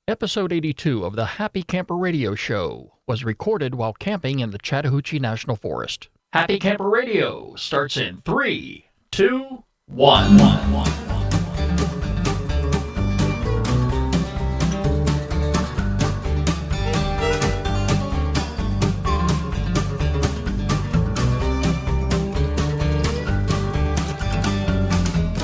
Episode 82 of the Happy Camper Radio Show was recorded while camping in the Chattahoochee National Forest. Happy Camper Radio starts in 3, 2, 1.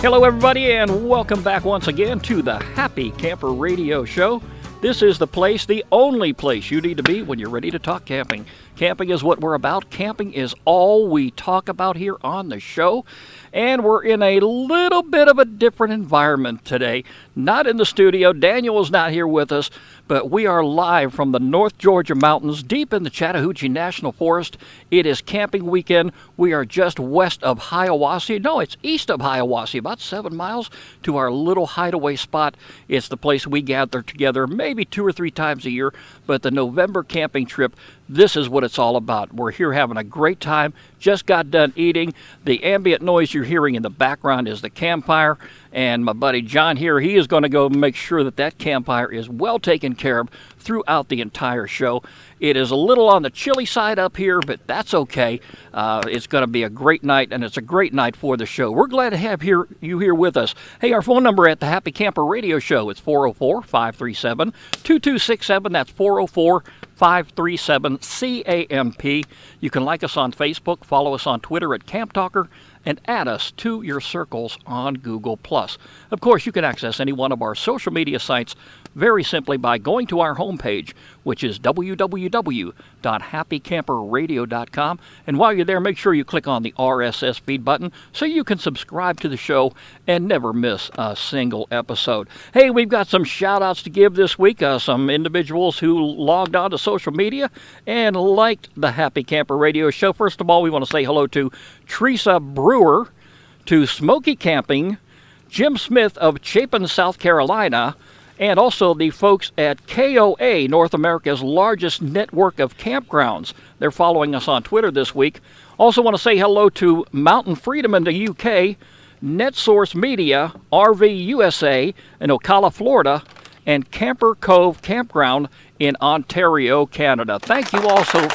Hello, everybody, and welcome back once again to the Happy Camper Radio Show. This is the place, the only place you need to be when you're ready to talk camping. Camping is what we're about. Camping is all we talk about here on the show. And we're in a little bit of a different environment today. Not in the studio. Daniel is not here with us, but we are live from the North Georgia mountains, deep in the Chattahoochee National Forest. It is camping weekend. We are just west of Hiawassee. No, it's east of Hiawassee, about 7 miles to our little hideaway spot. It's the place we gather together maybe 2 or 3 times a year, but the November camping trip, this is what it's all about. We're here having a great time. Just got done eating. The ambient noise you're hearing in the background is the campfire. And my buddy John here, he is going to go make sure that that campfire is well taken care of throughout the entire show. It is a little on the chilly side up here, but that's okay. It's going to be a great night, and it's a great night for the show. We're glad to have you here with us. Hey, our phone number at the Happy Camper Radio Show is 404-537-2267. That's 404-537-CAMP. You can like us on Facebook, follow us on Twitter at Camp Talker, and add us to your circles on Google+. Of course, you can access any one of our social media sites very simply by going to our homepage, which is www.happycamperradio.com. And while you're there, make sure you click on the RSS feed button so you can subscribe to the show and never miss a single episode. Hey, we've got some shout-outs to give this week. Some individuals who logged on to social media and liked the Happy Camper Radio Show. First of all, we want to say hello to Teresa Brewer, to Smoky Camping, Jim Smith of Chapin, South Carolina, and also the folks at KOA, North America's largest network of campgrounds. They're following us on Twitter this week. Also want to say hello to Mountain Freedom in the UK, NetSource Media, RV USA in Ocala, Florida, and Camper Cove Campground in Ontario, Canada. Thank you all so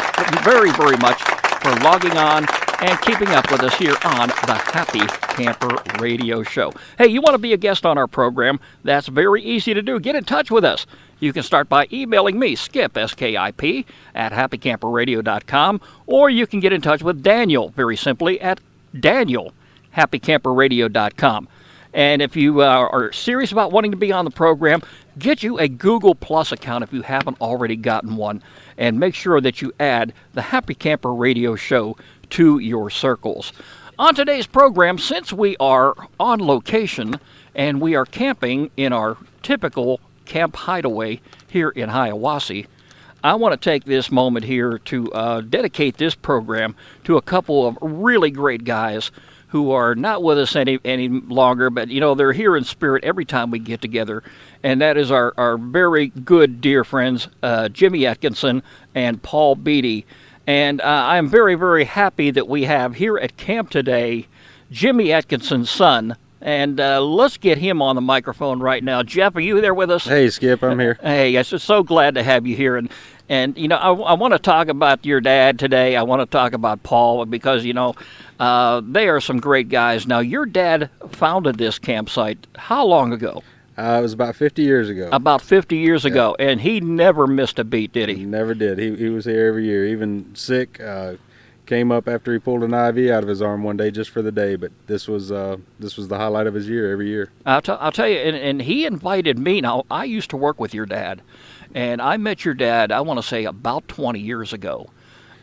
very, very much for logging on and keeping up with us here on the Happy Camper Radio Show. Hey, you want to be a guest on our program? That's very easy to do. Get in touch with us. You can start by emailing me, Skip, S-K-I-P, at happycamperradio.com, or you can get in touch with Daniel, very simply, at Daniel, happycamperradio.com. And if you are serious about wanting to be on the program, get you a Google Plus account if you haven't already gotten one, and make sure that you add the Happy Camper Radio Show to your circles. On today's program, since we are on location and we are camping in our typical camp hideaway here in Hiawassee, I want to take this moment here to dedicate this program to a couple of really great guys who are not with us any longer, but, you know, they're here in spirit every time we get together, and that is our very good dear friends, Jimmy Atkinson and Paul Beatty. And I'm very, very happy that we have here at camp today Jimmy Atkinson's son. And let's get him on the microphone right now. Jeff, are you there with us? Hey, Skip, I'm here. Hey, I'm so glad to have you here. And you know, I want to talk about your dad today. I want to talk about Paul because, you know, they are some great guys. Now, your dad founded this campsite how long ago? It was about 50 years ago. About 50 years ago, and he never missed a beat, did he? He never did. He was here every year, even sick. Came up after he pulled an IV out of his arm one day just for the day, but this was the highlight of his year every year. I'll tell you, and he invited me. Now, I used to work with your dad, and I met your dad, I want to say, about 20 years ago.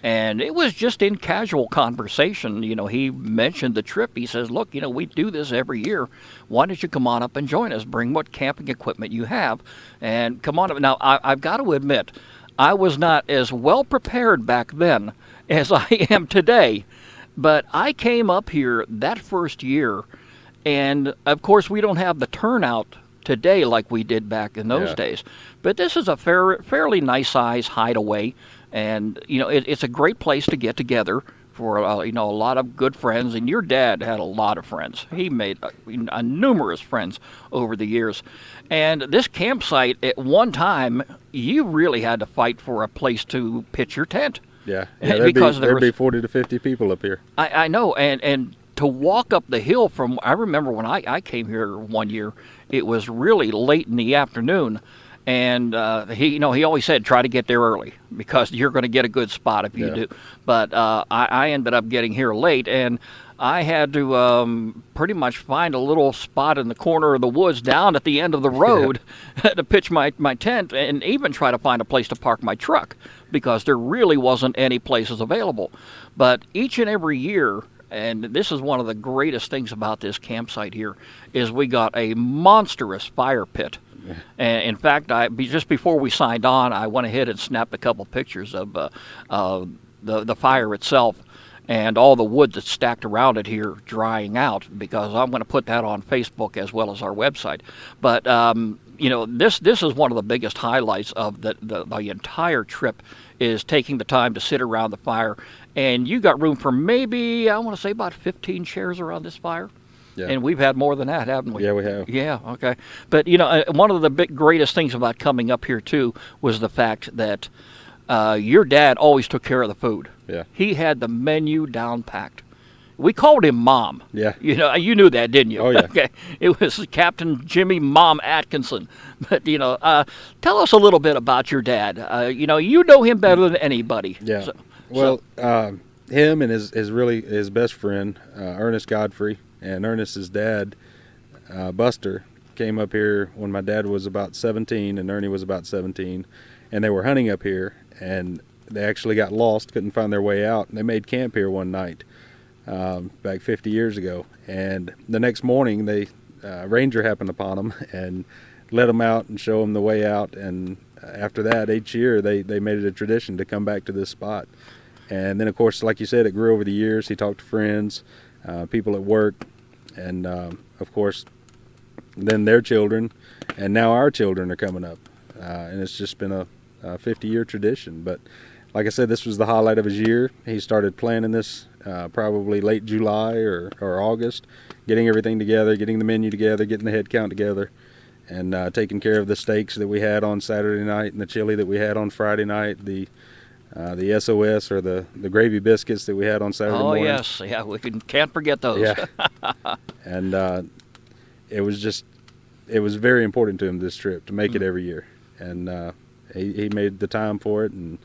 And it was just in casual conversation. You know, he mentioned the trip. He says, look, you know, we do this every year. Why don't you come on up and join us? Bring what camping equipment you have and come on up. Now, I've got to admit, I was not as well prepared back then as I am today. But I came up here that first year, and, of course, we don't have the turnout today like we did back in those days. But this is a fairly nice size hideaway. And, you know, it's a great place to get together for a lot of good friends, and your dad had a lot of friends. He made numerous friends over the years. And this campsite, at one time, you really had to fight for a place to pitch your tent. Yeah, There'd be 40 to 50 people up here. I know, and to walk up the hill from, I remember when I came here one year, it was really late in the afternoon, and he always said try to get there early because you're going to get a good spot if you do. But I ended up getting here late, and I had to pretty much find a little spot in the corner of the woods down at the end of the road to pitch my tent, and even try to find a place to park my truck because there really wasn't any places available. But each and every year, and this is one of the greatest things about this campsite here, is we got a monstrous fire pit. Yeah. And in fact, just before we signed on, I went ahead and snapped a couple pictures of the fire itself and all the wood that's stacked around it here drying out, because I'm going to put that on Facebook as well as our website. But this is one of the biggest highlights of the entire trip, is taking the time to sit around the fire. And you got room for maybe, I want to say, about 15 chairs around this fire. Yeah. And we've had more than that, haven't we? Yeah, we have. Yeah, okay. But, one of the greatest things about coming up here, too, was the fact that your dad always took care of the food. Yeah. He had the menu down packed. We called him Mom. Yeah. You knew that, didn't you? Oh, yeah. Okay. It was Captain Jimmy Mom Atkinson. But, tell us a little bit about your dad. You know him better than anybody. Yeah. Him and his best friend, Ernest Godfrey, and Ernest's dad, Buster, came up here when my dad was about 17 and Ernie was about 17. And they were hunting up here, and they actually got lost, couldn't find their way out. And they made camp here one night back 50 years ago. And the next morning, ranger happened upon them and let them out and show them the way out. And after that, each year, they made it a tradition to come back to this spot. And then, of course, like you said, it grew over the years. He talked to friends, people at work, and, of course, then their children. And now our children are coming up. And it's just been a 50-year tradition. But like I said, this was the highlight of his year. He started planning this probably late July or August, getting everything together, getting the menu together, getting the head count together, and taking care of the steaks that we had on Saturday night and the chili that we had on Friday night, the SOS or the gravy biscuits that we had on Saturday morning. Oh, yes. Yeah, we can't forget those. Yeah. And it was very important to him, this trip, to make it every year. And he made the time for it and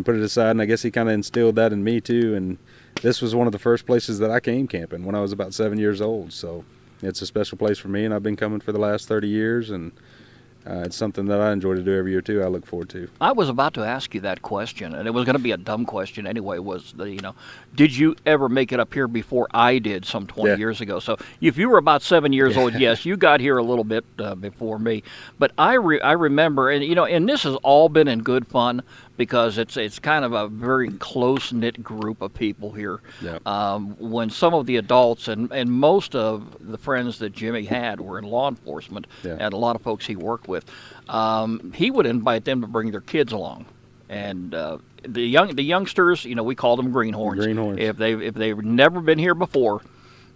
put it aside, and I guess he kind of instilled that in me too. And this was one of the first places that I came camping when I was about 7 years old, so it's a special place for me, and I've been coming for the last 30 years, and it's something that I enjoy to do every year too. I look forward to. I was about to ask you that question, and it was going to be a dumb question anyway. Did you ever make it up here before I did some 20 years ago? So if you were about 7 years old, yes, you got here a little bit before me. But I remember, and this has all been in good fun, because it's kind of a very close-knit group of people here. Yeah. When some of the adults and most of the friends that Jimmy had were in law enforcement, and a lot of folks he worked with, he would invite them to bring their kids along. And the youngsters, we called them greenhorns. Greenhorns. If they've never been here before,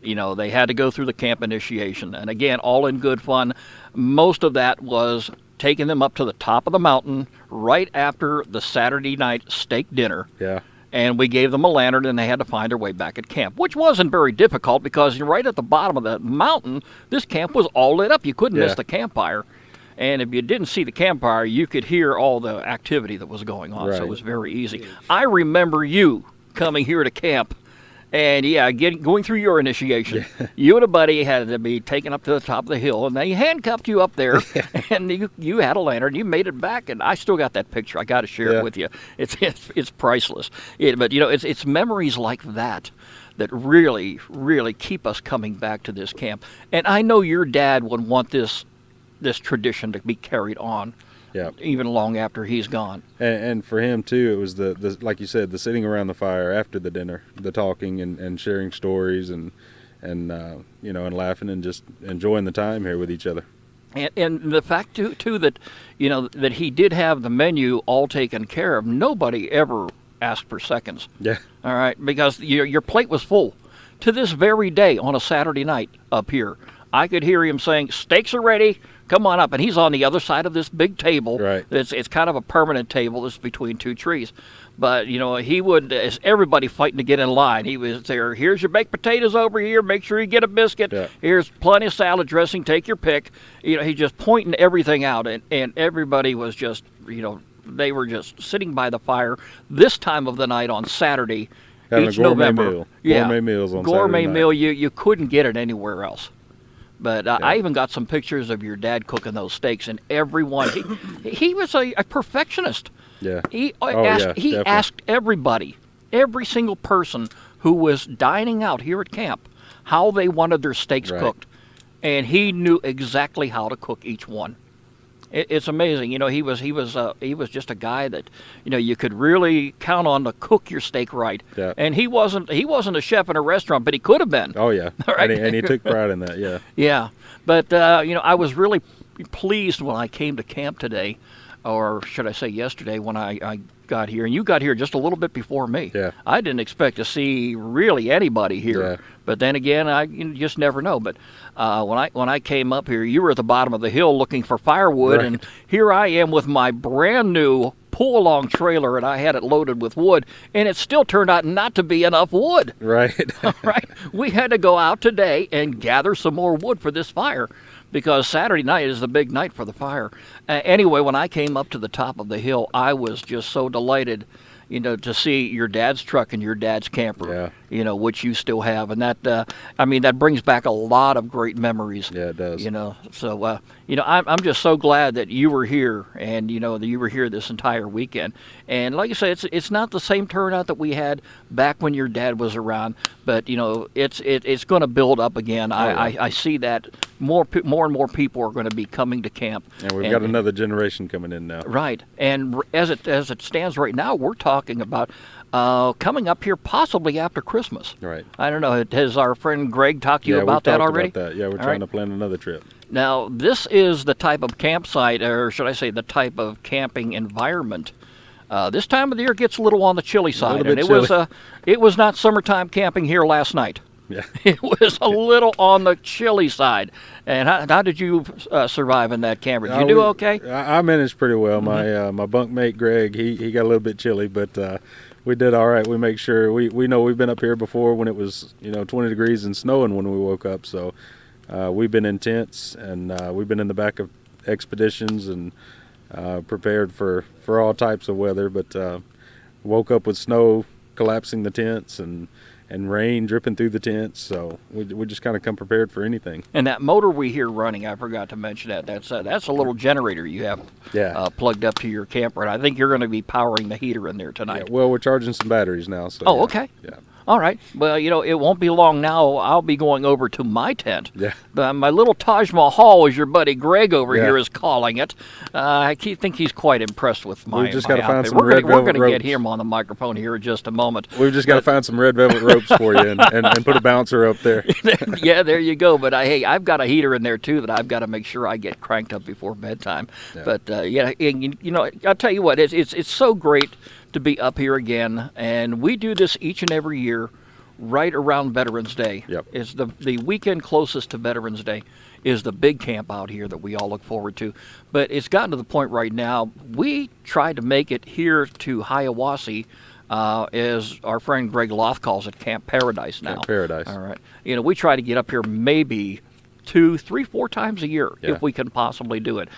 they had to go through the camp initiation. And again, all in good fun. Most of that was taking them up to the top of the mountain right after the Saturday night steak dinner. Yeah. And we gave them a lantern, and they had to find their way back at camp, which wasn't very difficult, because right at the bottom of the mountain, this camp was all lit up. You couldn't miss the campfire. And if you didn't see the campfire, you could hear all the activity that was going on. Right. So it was very easy. I remember you coming here to camp, and going through your initiation. Yeah. You and a buddy had to be taken up to the top of the hill, and they handcuffed you up there, and you had a lantern. You made it back, and I still got that picture. I got to share it with you. It's priceless. But it's memories like that really, really keep us coming back to this camp. And I know your dad would want this tradition to be carried on. Yeah. Even long after he's gone. And for him too, it was the like you said, the sitting around the fire after the dinner, the talking and sharing stories and laughing and just enjoying the time here with each other. And the fact too that that he did have the menu all taken care of. Nobody ever ask for seconds. Yeah. All right, because your plate was full. To this very day, on a Saturday night up here, I could hear him saying, "Steaks are ready. Come on up." And he's on the other side of this big table. Right. It's kind of a permanent table. It's between two trees. But, he would, as everybody fighting to get in line, he was there. "Here's your baked potatoes over here. Make sure you get a biscuit. Yeah. Here's plenty of salad dressing. Take your pick." He's just pointing everything out. And everybody was just, they were just sitting by the fire this time of the night on Saturday. Having each a gourmet November. meal. Yeah. Gourmet meals on Gourmet Saturday night. meal. You couldn't get it anywhere else. But Yeah. I even got some pictures of your dad cooking those steaks, and everyone, he was a perfectionist. Yeah. He Definitely. asked everybody, every single person who was dining out here at camp, how they wanted their steaks Right. cooked, and he knew exactly how to cook each one. It's amazing. He was just a guy that you could really count on to cook your steak right. Yeah. And he wasn't a chef in a restaurant, but he could have been. Oh, yeah. Right. And he took pride in that, yeah. Yeah, but I was really pleased when I came to camp today, or should I say yesterday, when I got here, and you got here just a little bit before me. Yeah. I didn't expect to see really anybody here, Yeah. but then again, you just never know. But when I came up here, you were at the bottom of the hill looking for firewood, Right. and here I am with my brand new pull-along trailer, and I had it loaded with wood, and it still turned out not to be enough wood. Right. Right? We had to go out today and gather some more wood for this fire, because Saturday night is the big night for the fire. Anyway, when I came up to the top of the hill, I was just so delighted, to see your dad's truck and your dad's camper, which you still have. And that, that brings back a lot of great memories. Yeah, it does. So, I'm just so glad that you were here, and, that you were here this entire weekend. And like I said, it's not the same turnout that we had back when your dad was around, but, it's going to build up again. I see that more and more people are going to be coming to camp. And we've got another generation coming in now. Right. And as it stands right now, we're talking about coming up here possibly after Christmas. Right. I don't know. Has our friend Greg talked to you about that already? About that. Yeah, we're trying to plan another trip. Now, this is the type of campsite, or should I say the type of camping environment. This time of the year gets a little on the chilly side, and it was not summertime camping here last night. Yeah. It was a little on the chilly side. And how did you survive in that camper? Did you do okay? I managed pretty well. My bunkmate Greg, he got a little bit chilly, but we did all right. We make sure we know we've been up here before when it was 20 degrees and snowing when we woke up. So we've been in tents, and we've been in the back of expeditions and prepared for all types of weather. But woke up with snow collapsing the tents and rain dripping through the tents, so we just kind of come prepared for anything. And that motor we hear running, I forgot to mention that. That's a little generator you have plugged up to your camper, and I think you're going to be powering the heater in there tonight. Yeah, well, we're charging some batteries now. So okay. Yeah. All right. Well, it won't be long now. I'll be going over to my tent. Yeah. My little Taj Mahal, as your buddy Greg over here is calling it. I think he's quite impressed with my We've just got to find outfit. some red velvet We're going to ropes. get him on the microphone here in just a moment. We've just got to find some red velvet ropes for you and put a bouncer up there. Yeah, there you go. But hey, I've got a heater in there too that I've got to make sure I get cranked up before bedtime. Yeah. But I'll tell you what, it's so great to be up here again, and we do this each and every year right around Veterans Day. Yep. It's the weekend closest to Veterans Day is the big camp out here that we all look forward to. But it's gotten to the point right now, we try to make it here to Hiawassee, as our friend Greg Loth calls it, Camp Paradise now. Camp Paradise. All right. We try to get up here maybe 2, 3, 4 times a year if we can possibly do it.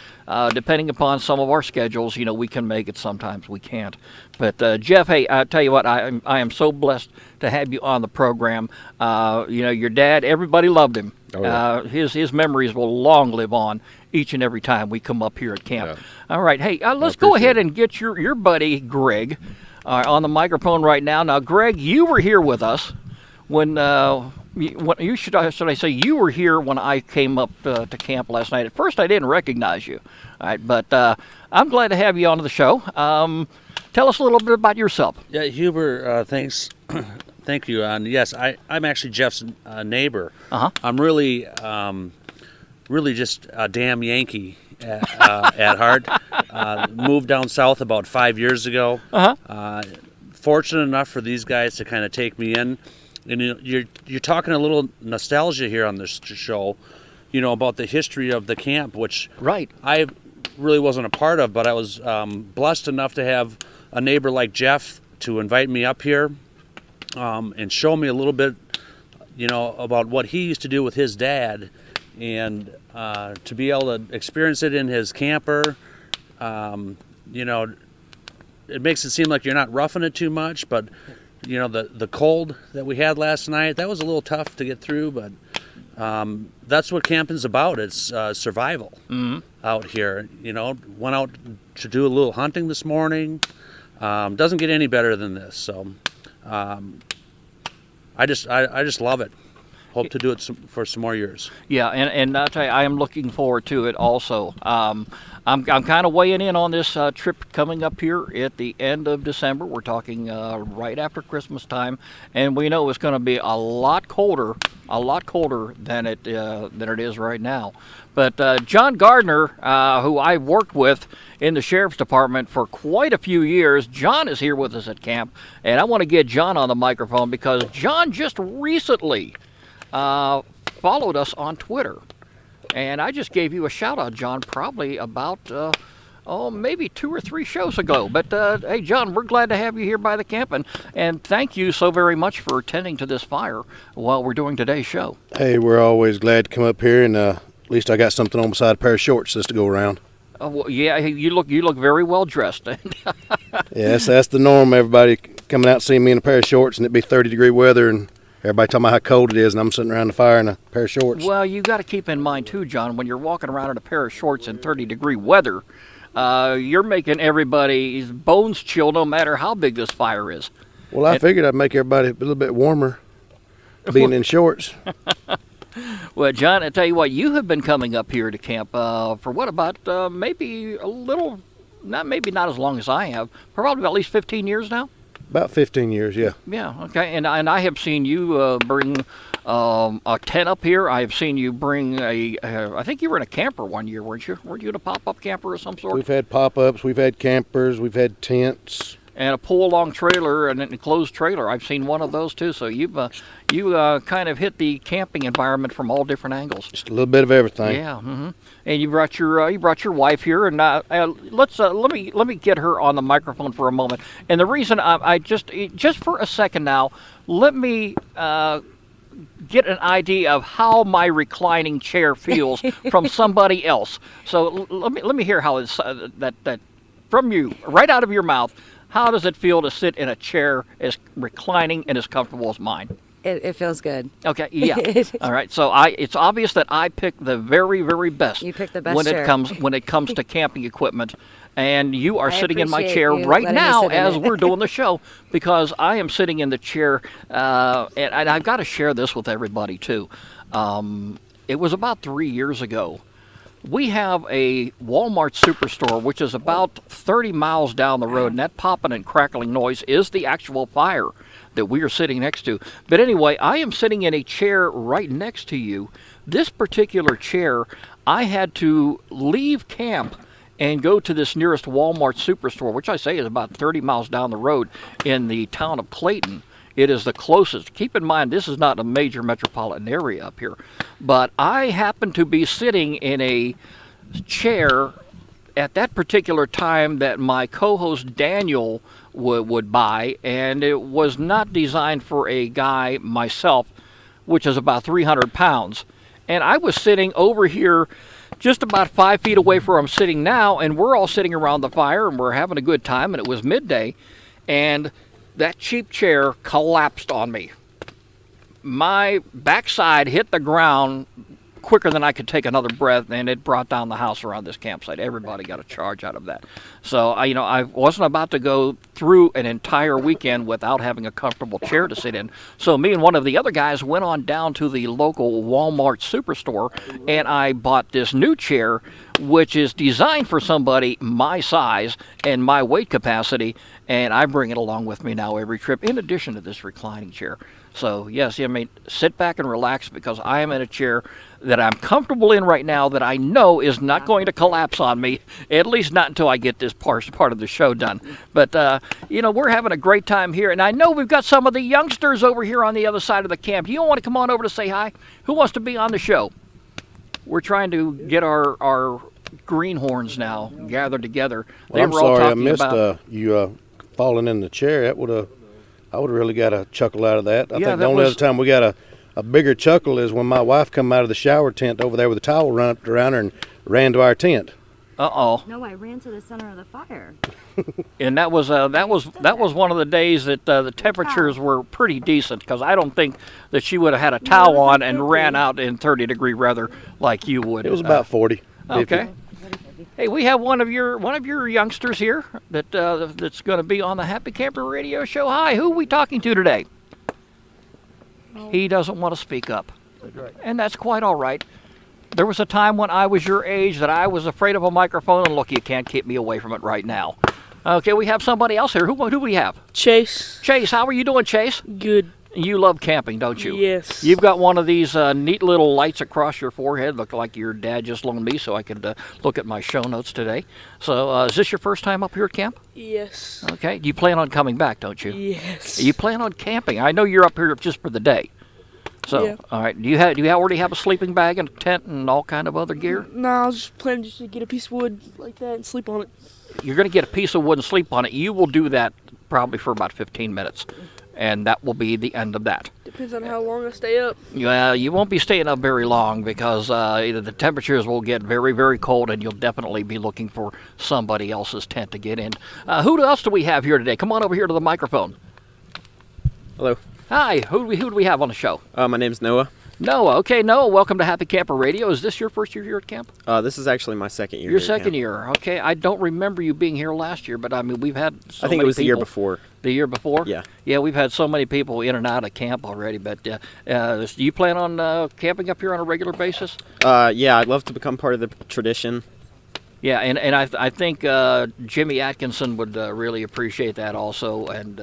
Depending upon some of our schedules, we can make it, sometimes we can't. But Jeff, hey, I tell you what, I am so blessed to have you on the program. Your dad, everybody loved him. Oh, yeah. His memories will long live on each and every time we come up here at camp. Yeah. All right, hey, let's go ahead and get your buddy Greg on the microphone right now. Now, Greg, you were here with us when should I say you were here when I came up to camp last night. At first, I didn't recognize you, all right, but I'm glad to have you on the show. Tell us a little bit about yourself. Yeah, Huber, thanks. Thank you. And yes, I'm actually Jeff's neighbor. I'm really just a damn Yankee at heart. Moved down south about 5 years ago. fortunate enough for these guys to kind of take me in. And you're talking a little nostalgia here on this show, about the history of the camp, which I really wasn't a part of, but I was blessed enough to have a neighbor like Jeff to invite me up here and show me a little bit, about what he used to do with his dad, and to be able to experience it in his camper. It makes it seem like you're not roughing it too much, but the cold that we had last night, that was a little tough to get through, but that's what camping's about. It's survival out here. Went out to do a little hunting this morning. Doesn't get any better than this. So I just love it. Hope to do it for some more years. Yeah, and I'll tell you, I am looking forward to it also. I'm kind of weighing in on this trip coming up here at the end of December. We're talking right after Christmas time, and we know it's going to be a lot colder than it is right now. But John Gardner, who I worked with in the Sheriff's Department for quite a few years, John is here with us at camp, and I want to get John on the microphone because John just recently followed us on Twitter. And I just gave you a shout out, John, probably about, maybe 2 or 3 shows ago. But, hey, John, we're glad to have you here by the camp. And thank you so very much for attending to this fire while we're doing today's show. Hey, we're always glad to come up here. And at least I got something on beside a pair of shorts just to go around. Well, yeah, you look very well dressed. Yes, that's the norm. Everybody coming out and seeing me in a pair of shorts, and it'd be 30-degree weather, and everybody talking about how cold it is, and I'm sitting around the fire in a pair of shorts. Well, you got to keep in mind, too, John, when you're walking around in a pair of shorts in 30-degree weather, you're making everybody's bones chill no matter how big this fire is. Well, I figured I'd make everybody a little bit warmer being in shorts. Well, John, I tell you what, you have been coming up here to camp for what, about maybe a little, not as long as I have, probably at least 15 years now? About 15 years, yeah. Yeah, okay. And I have seen you bring a tent up here. I have seen you bring I think you were in a camper one year, weren't you? Weren't you in a pop-up camper of some sort? We've had pop-ups, we've had campers, we've had tents. And a pull-along trailer and an enclosed trailer. I've seen one of those too. So you kind of hit the camping environment from all different angles. Just a little bit of everything. Yeah. Mm-hmm. And you brought your wife here, and let me get her on the microphone for a moment. And the reason I just for a second now, let me get an idea of how my reclining chair feels from somebody else. So let me hear how it's that from you, right out of your mouth. How does it feel to sit in a chair as reclining and as comfortable as mine? It feels good. Okay, yeah. All right. So it's obvious that I picked the very, very best. You picked the best when chair. it comes to camping equipment, and you are I sitting in my appreciate chair you right letting me now sit in as it. we're doing the show because I am sitting in the chair, and I've got to share this with everybody too. It was about 3 years ago. We have a Walmart superstore, which is about 30 miles down the road, and that popping and crackling noise is the actual fire that we are sitting next to. But anyway, I am sitting in a chair right next to you. This particular chair, I had to leave camp and go to this nearest Walmart superstore, which I say is about 30 miles down the road in the town of Clayton. It is the closest. Keep in mind, this is not a major metropolitan area up here. But I happened to be sitting in a chair at that particular time that my co-host Daniel would buy, and it was not designed for a guy myself, which is about 300 pounds. And I was sitting over here just about 5 feet away from where I'm sitting now, and we're all sitting around the fire, and we're having a good time, and it was midday, and that cheap chair collapsed on me. My backside hit the ground quicker than I could take another breath, and it brought down the house around this campsite. Everybody got a charge out of that. So, I wasn't about to go through an entire weekend without having a comfortable chair to sit in. So me and one of the other guys went on down to the local Walmart superstore, and I bought this new chair, which is designed for somebody my size and my weight capacity, and I bring it along with me now every trip, in addition to this reclining chair. So, yes, I mean, sit back and relax because I am in a chair that I'm comfortable in right now that I know is not going to collapse on me, at least not until I get this part of the show done. But, we're having a great time here, and I know we've got some of the youngsters over here on the other side of the camp. You want to come on over to say hi? Who wants to be on the show? We're trying to get our greenhorns now gathered together. Well, I'm sorry I missed you falling in the chair. I would have really got a chuckle out of that. I think the only other time we got a bigger chuckle is when my wife come out of the shower tent over there with a towel run up around her and ran to our tent. Uh-oh. No, I ran to the center of the fire. And that was one of the days that the temperatures were pretty decent, because I don't think that she would have had a towel on and ran out in 30-degree weather like you would. It was about 40. Okay. 50. Hey, we have one of your youngsters here that's going to be on the Happy Camper Radio Show. Hi, who are we talking to today? He doesn't want to speak up, and that's quite all right. There was a time when I was your age that I was afraid of a microphone, and look, you can't keep me away from it right now. Okay, we have somebody else here. Who do we have? Chase. Chase, how are you doing, Chase? Good. You love camping, don't you? Yes. You've got one of these neat little lights across your forehead. Look like your dad just loaned me so I could look at my show notes today. So is this your first time up here at camp? Yes. Okay. You plan on coming back, don't you? Yes. You plan on camping. I know you're up here just for the day. So, yeah. All right. Do you already have a sleeping bag and a tent and all kind of other gear? No, I was just planning just to get a piece of wood like that and sleep on it. You're going to get a piece of wood and sleep on it. You will do that probably for about 15 minutes. And that will be the end of that. Depends on how long I stay up. Yeah, you won't be staying up very long because either the temperatures will get very, very cold, and you'll definitely be looking for somebody else's tent to get in. Who else do we have here today? Come on over here to the microphone. Hello. Hi. Who do we have on the show? My name's Noah. Noah. Okay, Noah, welcome to Happy Camper Radio. Is this your first year here at camp? This is actually my second year. Your here at second camp. year. Okay, I don't remember you being here last year, but I mean, we've had so I think many it was the year people. before. The year before? Yeah. Yeah, we've had so many people in and out of camp already, but do you plan on camping up here on a regular basis? Yeah, I'd love to become part of the tradition. Yeah, and I think Jimmy Atkinson would really appreciate that also, and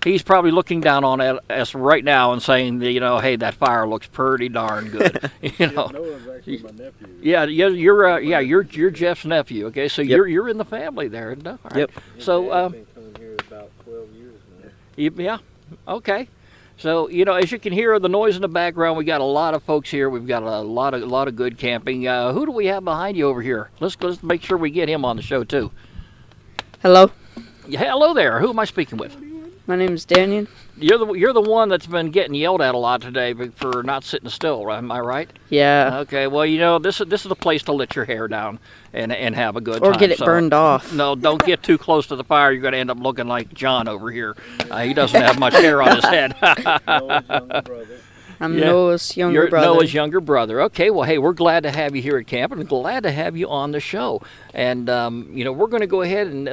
he's probably looking down on us right now and saying that, hey, that fire looks pretty darn good. Noah's actually my nephew. Yeah, you're Jeff's nephew. Okay, so Yep. you're in the family there. Isn't it? All right. Yep. So Been coming here about 12 years now. yeah, okay. So, as you can hear the noise in the background, we got a lot of folks here. We've got a lot of good camping. Who do we have behind you over here? Let's make sure we get him on the show too. Hello. Yeah, hello there. Who am I speaking with? My name is Daniel. You're the one that's been getting yelled at a lot today for not sitting still. Am I right? Yeah. Okay. Well, this is the place to let your hair down and have a good Or time. get it burned off. No, don't get too close to the fire. You're going to end up looking like John over here. He doesn't have much hair on his head. Noah's younger brother. I'm Yeah. Noah's younger You're brother. Noah's younger brother. Okay, well, hey, we're glad to have you here at camp and glad to have you on the show. And, we're going to go ahead and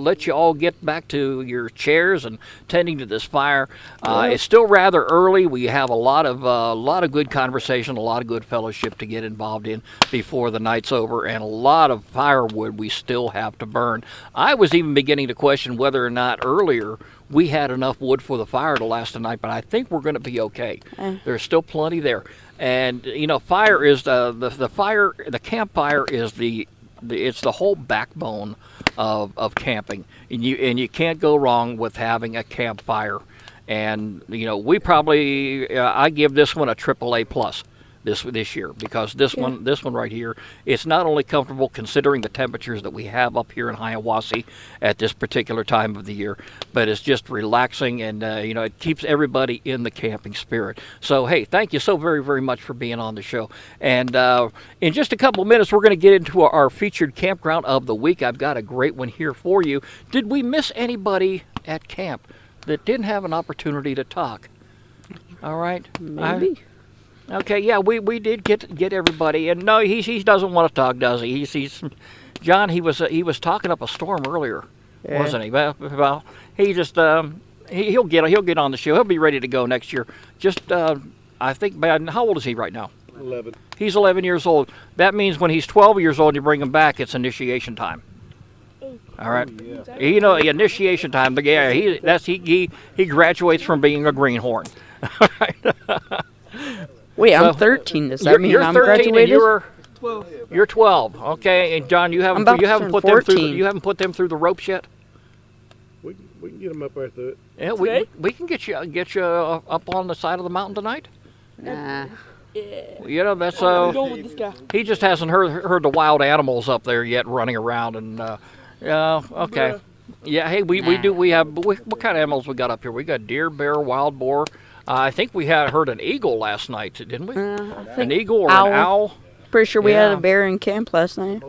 let you all get back to your chairs and tending to this fire. It's still rather early. We have a lot of good conversation, a lot of good fellowship to get involved in before the night's over, and a lot of firewood we still have to burn. I was even beginning to question whether or not earlier we had enough wood for the fire to last the night, but I think we're going to be okay. There's still plenty there. And, fire is the campfire is it's the whole backbone of camping. And you can't go wrong with having a campfire. And, we probably, I give this one a AAA plus. This year, because this one right here, it's not only comfortable considering the temperatures that we have up here in Hiawassee at this particular time of the year, but it's just relaxing, and it keeps everybody in the camping spirit. So hey, thank you so very, very much for being on the show. And in just a couple of minutes, we're going to get into our featured campground of the week. I've got a great one here for you. Did we miss anybody at camp that didn't have an opportunity to talk? All right, Maybe. Okay, yeah, we did get everybody, and no, he doesn't want to talk, does he? He's John. He was talking up a storm earlier, wasn't he? Well, he just he'll get on the show. He'll be ready to go next year. Just I think, how old is he right now? 11. He's 11 years old. That means when he's 12 years old, you bring him back, it's initiation time. All right. You know, initiation time. But yeah, he graduates from being a greenhorn. All right. Wait, So, I'm 13. Does that mean you're I'm 13 graduated? and you're 12. Okay, and John, you haven't about to turn put them through 14. you haven't put them through the ropes yet. We can get them up there through it. Yeah, we can get you up on the side of the mountain tonight. Nah. You know, that's I'm going with this guy. he just hasn't heard the wild animals up there yet running around and yeah, okay. Yeah, hey, we have what kind of animals we got up here? We got deer, bear, wild boar. I think we heard an eagle last night, didn't we? I think An eagle or owl. an owl? Pretty sure we had Yeah. a bear in camp last night.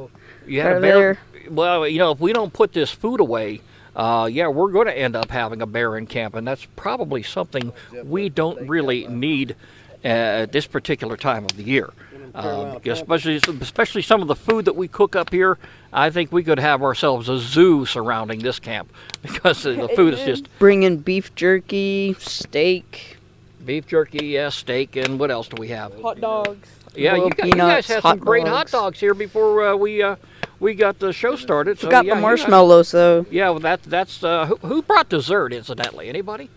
You had a Right bear. there. Well, you know, if we don't put this food away, yeah, we're going to end up having a bear in camp, and that's probably something we don't really need at this particular time of the year. Especially some of the food that we cook up here, I think we could have ourselves a zoo surrounding this camp because the food is just Bring in beef jerky, steak. beef jerky, yeah, steak, and what else do we have? Hot dogs. Yeah, you boiled guys peanuts, had some hot great hot dogs. dogs here before we got the show started. So Got yeah, the you guys- marshmallows though. Yeah, well, that's who brought dessert? Incidentally, anybody?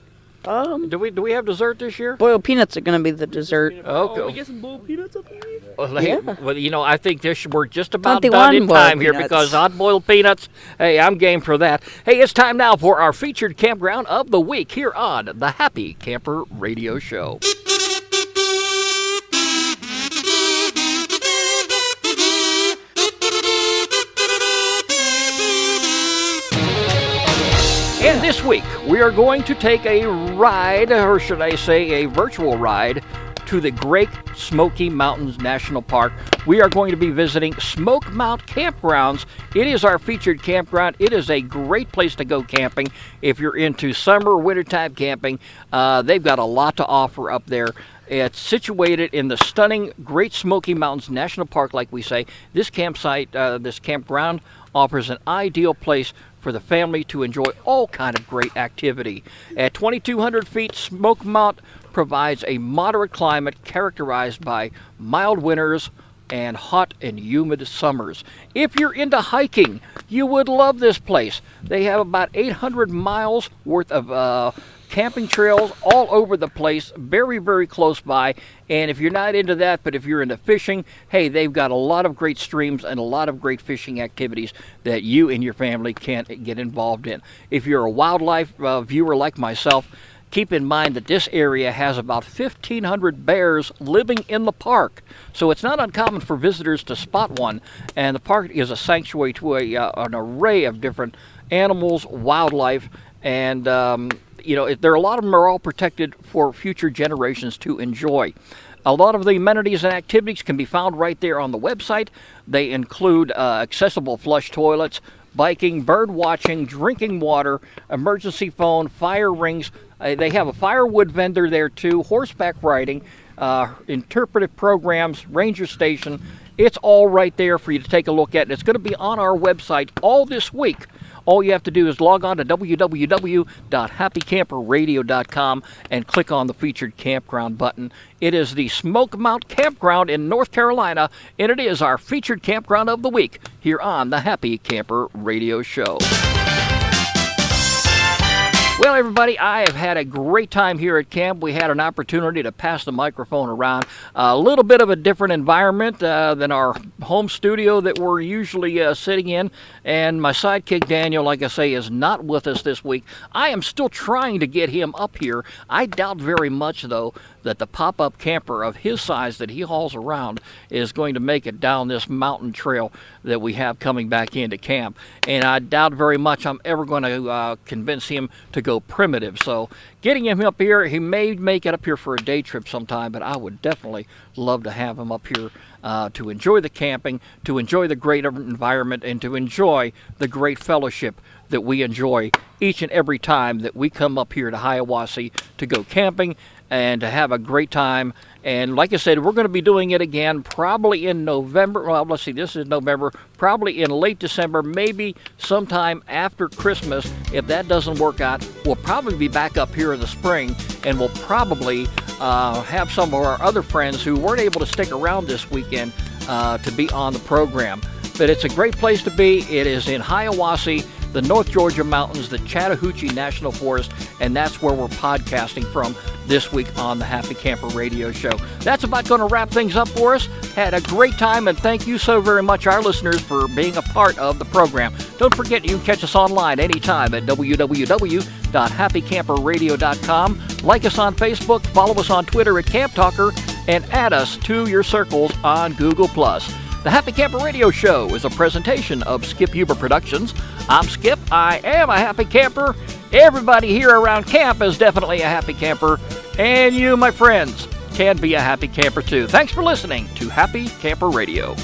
Do we have dessert this year? Boiled peanuts are gonna be the dessert. Oh, we Okay. get some boiled peanuts up here. Well, you know, I think we're just about 21 done in time boiled here peanuts. because hot boiled peanuts. Hey, I'm game for that. Hey, it's time now for our featured campground of the week here on the Happy Camper Radio Show. And this week, we are going to take a ride, or should I say a virtual ride, to the Great Smoky Mountains National Park. We are going to be visiting Smoke Mount Campgrounds. It is our featured campground. It is a great place to go camping if you're into summer or wintertime camping. They've got a lot to offer up there. It's situated in the stunning Great Smoky Mountains National Park, like we say. This campsite, this campground, offers an ideal place for the family to enjoy all kind of great activity. At 2,200 feet, Smoke Mount provides a moderate climate characterized by mild winters and hot and humid summers. If you're into hiking, you would love this place. They have about 800 miles worth of camping trails all over the place, very, very close by. And if you're not into that, but if you're into fishing, hey, they've got a lot of great streams and a lot of great fishing activities that you and your family can get involved in. If you're a wildlife viewer like myself, keep in mind that this area has about 1,500 bears living in the park. So it's not uncommon for visitors to spot one. And the park is a sanctuary to an array of different animals, wildlife, and you know, a lot of them are all protected for future generations to enjoy. A lot of the amenities and activities can be found right there on the website. They include accessible flush toilets, biking, bird watching, drinking water, emergency phone, fire rings. They have a firewood vendor there too, horseback riding, interpretive programs, ranger station. It's all right there for you to take a look at. And it's going to be on our website all this week. All you have to do is log on to www.happycamperradio.com and click on the featured campground button. It is the Smoke Mount Campground in North Carolina, and it is our featured campground of the week here on the Happy Camper Radio Show. Well, everybody, I have had a great time here at camp. We had an opportunity to pass the microphone around. A little bit of a different environment than our home studio that we're usually sitting in. And my sidekick, Daniel, like I say, is not with us this week. I am still trying to get him up here. I doubt very much, though, that the pop-up camper of his size that he hauls around is going to make it down this mountain trail that we have coming back into camp. And I doubt very much I'm ever going to convince him to go primitive. So getting him up here, he may make it up here for a day trip sometime, but I would definitely love to have him up here to enjoy the camping, to enjoy the great environment, and to enjoy the great fellowship that we enjoy each and every time that we come up here to Hiawassee to go camping and to have a great time. And like I said, we're going to be doing it again probably in November. Well, let's see, this is November, probably in late December, maybe sometime after Christmas. If that doesn't work out, we'll probably be back up here in the spring, and we'll probably have some of our other friends who weren't able to stick around this weekend to be on the program. but it's a great place to be. It is in Hiawassee, the North Georgia mountains, the Chattahoochee National Forest, and that's where we're podcasting from this week on the Happy Camper Radio Show. That's about going to wrap things up for us. Had a great time, and thank you so very much, our listeners, for being a part of the program. Don't forget, you can catch us online anytime at www.happycamperradio.com. Like us on Facebook, follow us on Twitter at Camp Talker, and add us to your circles on Google+. The Happy Camper Radio Show is a presentation of Skip Huber Productions. I'm Skip. I am a happy camper. Everybody here around camp is definitely a happy camper. And you, my friends, can be a happy camper too. Thanks for listening to Happy Camper Radio.